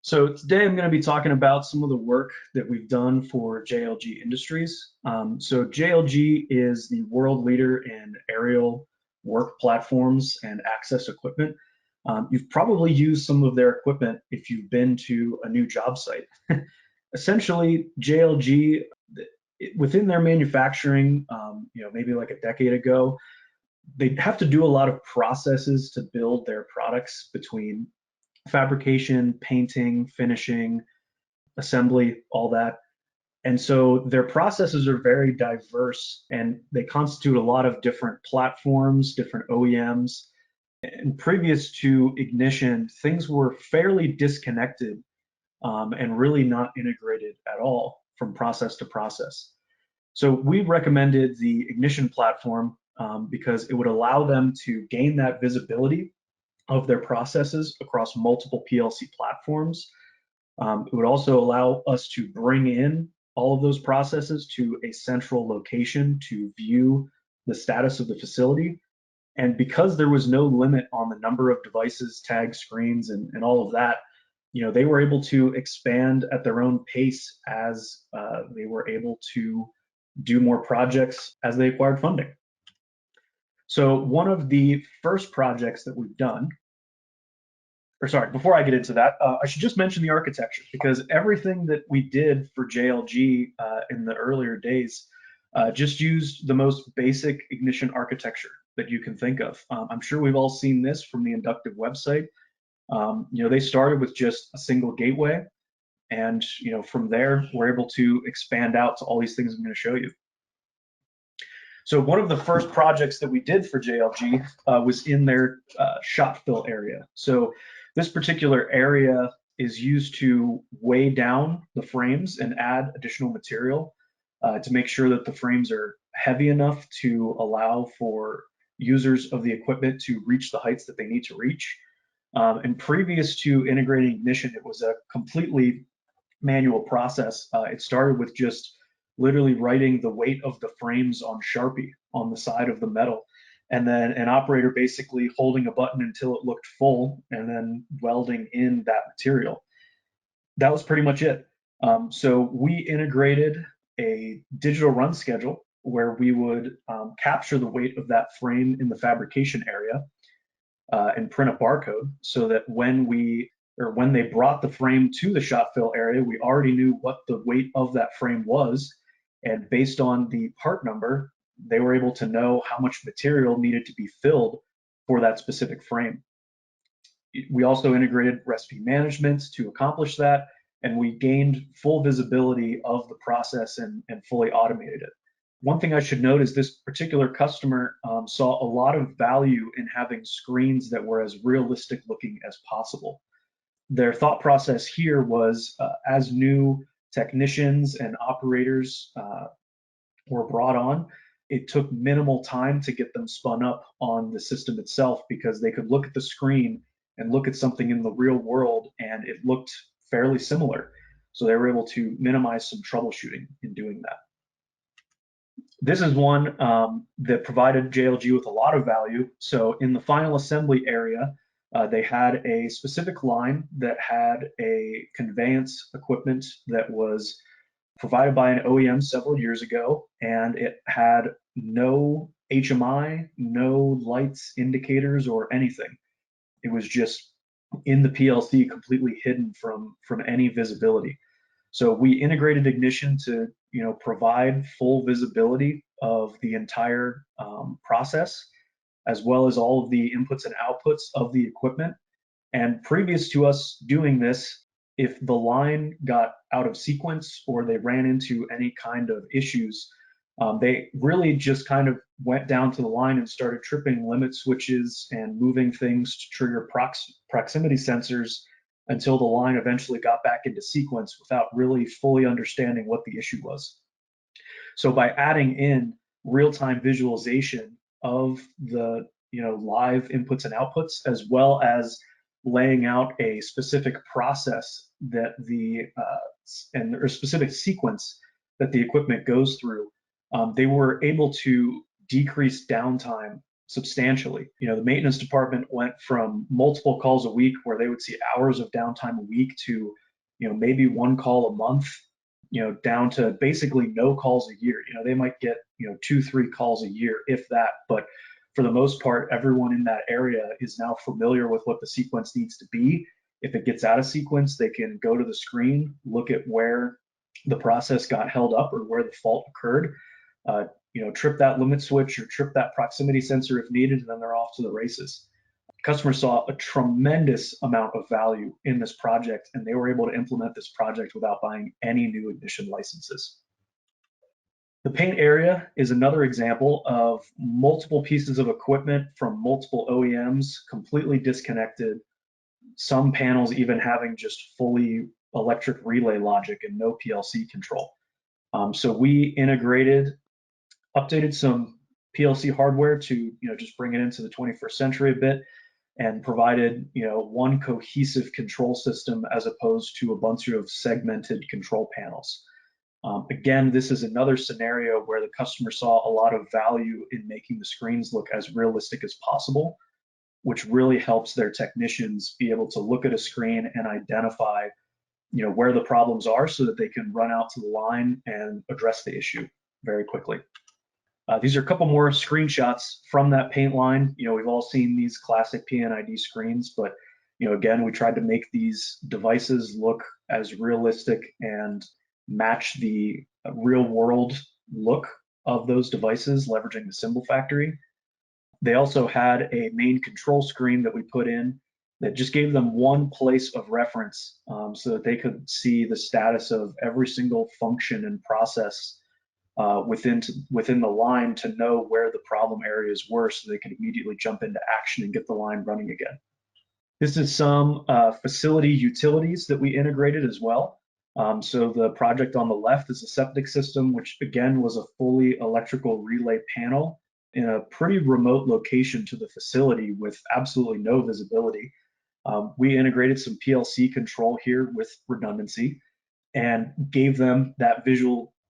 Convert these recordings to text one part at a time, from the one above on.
So today I'm going to be talking about some of the work that we've done for JLG Industries. So JLG is the world leader in aerial work platforms and access equipment. You've probably used some of their equipment if you've been to a new job site. Essentially, JLG, within their manufacturing, maybe like a decade ago, they have to do a lot of processes to build their products between fabrication, painting, finishing, assembly, all that. And so their processes are very diverse and they constitute a lot of different platforms, different OEMs. And previous to Ignition, things were fairly disconnected and really not integrated at all from process to process. So we recommended the Ignition platform because it would allow them to gain that visibility of their processes across multiple PLC platforms. It would also allow us to bring in all of those processes to a central location to view the status of the facility. And because there was no limit on the number of devices, tags, screens, and all of that, they were able to expand at their own pace as they were able to do more projects as they acquired funding. So one of the first projects that we've done, or sorry, before I get into that, I should just mention the architecture because everything that we did for JLG in the earlier days just used the most basic Ignition architecture that you can think of. I'm sure we've all seen this from the Inductive website. They started with just a single gateway, and from there we're able to expand out to all these things I'm going to show you. So one of the first projects that we did for JLG was in their shop fill area. So this particular area is used to weigh down the frames and add additional material to make sure that the frames are heavy enough to allow for users of the equipment to reach the heights that they need to reach. And previous to integrating Ignition, it was a completely manual process. It started with just literally writing the weight of the frames on Sharpie on the side of the metal, and then an operator basically holding a button until it looked full and then welding in that material. That was pretty much it. So we integrated a digital run schedule where we would capture the weight of that frame in the fabrication area and print a barcode so that when they brought the frame to the shop fill area, we already knew what the weight of that frame was. And based on the part number, they were able to know how much material needed to be filled for that specific frame. We also integrated recipe management to accomplish that, and we gained full visibility of the process and fully automated it. One thing I should note is this particular customer saw a lot of value in having screens that were as realistic looking as possible. Their thought process here was as new technicians and operators were brought on, it took minimal time to get them spun up on the system itself because they could look at the screen and look at something in the real world and it looked fairly similar. So they were able to minimize some troubleshooting in doing that. This is one that provided JLG with a lot of value. So in the final assembly area, they had a specific line that had a conveyance equipment that was provided by an OEM several years ago, and it had no HMI, no lights, indicators, or anything. It was just in the PLC, completely hidden from any visibility. So we integrated Ignition to provide full visibility of the entire process, as well as all of the inputs and outputs of the equipment. And previous to us doing this, if the line got out of sequence or they ran into any kind of issues, they really just kind of went down to the line and started tripping limit switches and moving things to trigger proximity sensors until the line eventually got back into sequence without really fully understanding what the issue was. So by adding in real-time visualization of the live inputs and outputs, as well as laying out a specific process that and a specific sequence that the equipment goes through, they were able to decrease downtime substantially. The maintenance department went from multiple calls a week where they would see hours of downtime a week to, maybe one call a month, down to basically no calls a year. They might get, 2, 3 calls a year, if that. But for the most part, everyone in that area is now familiar with what the sequence needs to be. If it gets out of sequence, they can go to the screen, look at where the process got held up or where the fault occurred, trip that limit switch or trip that proximity sensor if needed, and then they're off to the races. Customers saw a tremendous amount of value in this project, and they were able to implement this project without buying any new Ignition licenses. The paint area is another example of multiple pieces of equipment from multiple OEMs completely disconnected, some panels even having just fully electric relay logic and no PLC control. So we integrated, updated some PLC hardware to just bring it into the 21st century a bit, and provided one cohesive control system as opposed to a bunch of segmented control panels. Again, this is another scenario where the customer saw a lot of value in making the screens look as realistic as possible, which really helps their technicians be able to look at a screen and identify where the problems are so that they can run out to the line and address the issue very quickly. These are a couple more screenshots from that paint line. We've all seen these classic PNID screens, but again, we tried to make these devices look as realistic and match the real world look of those devices, leveraging the symbol factory. They also had a main control screen that we put in that just gave them one place of reference, so that they could see the status of every single function and process within the line to know where the problem areas were, so they could immediately jump into action and get the line running again. This is some facility utilities that we integrated as well. So the project on the left is a septic system, which again was a fully electrical relay panel in a pretty remote location to the facility with absolutely no visibility. We integrated some PLC control here with redundancy and gave them that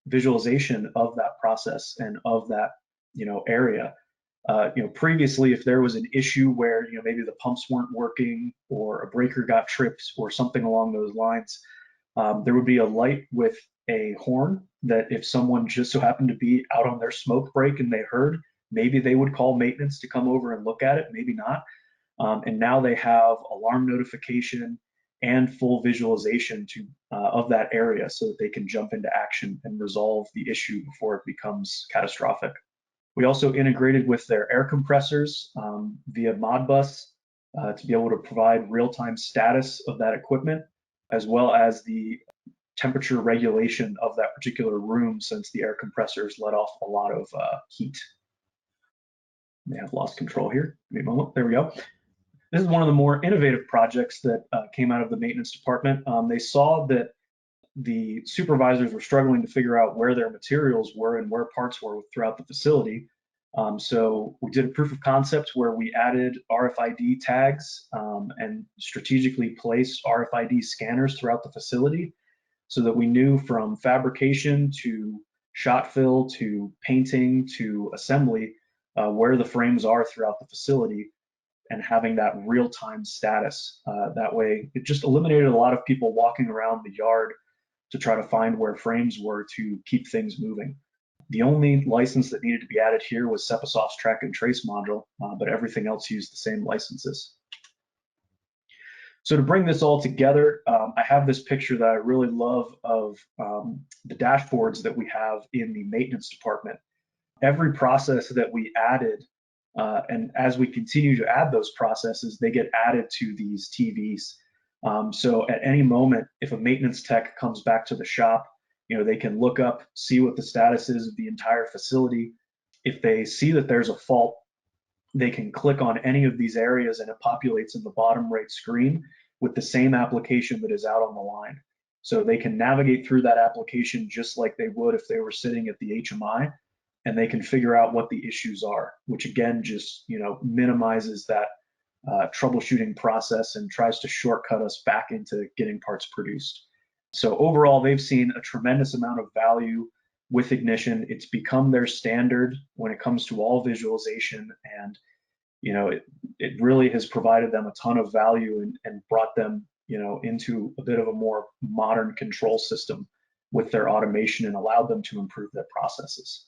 visualization of that process and of that area. Previously, if there was an issue where maybe the pumps weren't working or a breaker got tripped or something along those lines, there would be a light with a horn that if someone just so happened to be out on their smoke break and they heard, maybe they would call maintenance to come over and look at it, maybe not. And now they have alarm notification and full visualization of that area so that they can jump into action and resolve the issue before it becomes catastrophic. We also integrated with their air compressors via Modbus to be able to provide real-time status of that equipment, as well as the temperature regulation of that particular room, since the air compressors let off a lot of heat. May have lost control here. Give me a moment. There we go. This is one of the more innovative projects that came out of the maintenance department. They saw that the supervisors were struggling to figure out where their materials were and where parts were throughout the facility. So we did a proof of concept where we added RFID tags and strategically placed RFID scanners throughout the facility so that we knew from fabrication to shot fill to painting to assembly where the frames are throughout the facility, and having that real-time status. That way, it just eliminated a lot of people walking around the yard to try to find where frames were to keep things moving. The only license that needed to be added here was Sepasoft's track and trace module, but everything else used the same licenses. So to bring this all together, I have this picture that I really love of the dashboards that we have in the maintenance department. Every process that we added, and as we continue to add those processes, they get added to these TVs. So at any moment, if a maintenance tech comes back to the shop, they can look up, see what the status is of the entire facility. If they see that there's a fault, they can click on any of these areas and it populates in the bottom right screen with the same application that is out on the line. So they can navigate through that application just like they would if they were sitting at the HMI, and they can figure out what the issues are, which again just minimizes that troubleshooting process and tries to shortcut us back into getting parts produced. So overall, they've seen a tremendous amount of value with Ignition. It's become their standard when it comes to all visualization, and it really has provided them a ton of value and brought them into a bit of a more modern control system with their automation and allowed them to improve their processes.